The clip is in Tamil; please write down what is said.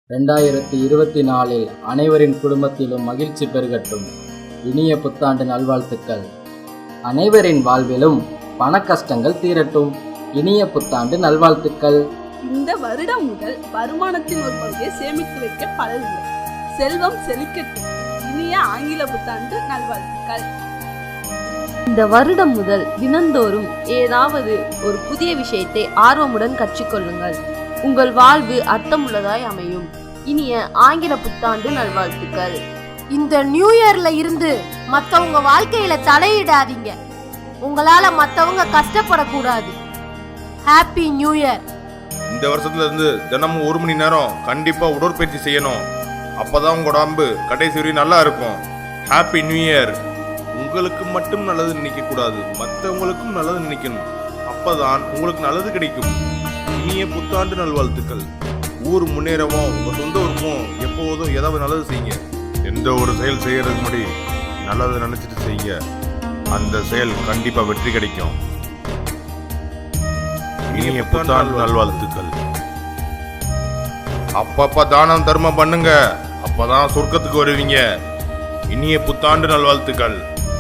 2024 அனைவரின் குடும்பத்திலும் மகிழ்ச்சி பெருகட்டும். இனிய புத்தாண்டு நல்வாழ்த்துக்கள். அனைவரின் வாழ்விலும் பண கஷ்டங்கள் தீரட்டும். இனிய புத்தாண்டு நல்வாழ்த்துக்கள். இந்த வருடம் முதல் வருமானத்தின் ஒரு பகுதியை சேமித்து வைக்க பழகுங்கள். செல்வம் செழிக்கட்டும். இனிய ஆங்கில புத்தாண்டு நல்வாழ்த்துக்கள். இந்த வருடம் முதல் தினந்தோறும் ஏதாவது ஒரு புதிய விஷயத்தை ஆர்வமுடன் கற்றுக்கொள்ளுங்கள். உங்கள் வாழ்வு அர்த்தமுள்ளதாய் அமையும். இனிய ஆங்கில புத்தாண்டு நல்வாழ்த்துக்கள். இந்த நியூ இயர்ல இருந்து மத்தவங்க வாழ்க்கையில தலையிடாதீங்க. உங்களால மத்தவங்க கஷ்டப்படக்கூடாது. Happy new year. இந்த வருஷத்துல இருந்து தினமும் 1 மணி நேரம் கண்டிப்பா உடற்பயிற்சி செய்யணும். அப்பதான் உங்க உடம்பு கடைசி வரை நல்லா இருக்கும். Happy new year. உங்களுக்கு மட்டும் நல்லது நினைக்க கூடாது, மற்றவங்களுக்கும் நல்லது நினைக்கணும். அப்பதான் உங்களுக்கு நல்லது கிடைக்கும். இனிய புத்தாண்டு நல்வாழ்த்துக்கள். ஊர் முன்னேறவும் உங்க சொந்த ஊருக்கும் எப்போதும் ஏதாவது நல்லது செய்யுங்க. எந்த ஒரு செயல் செய்யறதுக்கு முன்னாடி நல்லது நினைச்சிட்டு செய்யுங்க. அந்த செயல் கண்டிப்பா வெற்றி கிடைக்கும். இனிய புத்தாண்டு நல்வாழ்த்துக்கள். அப்பப்ப தானம் தர்மம் பண்ணுங்க, அப்பதான் சொர்க்கத்துக்கு வருவீங்க. இனிய புத்தாண்டு நல்வாழ்த்துக்கள்.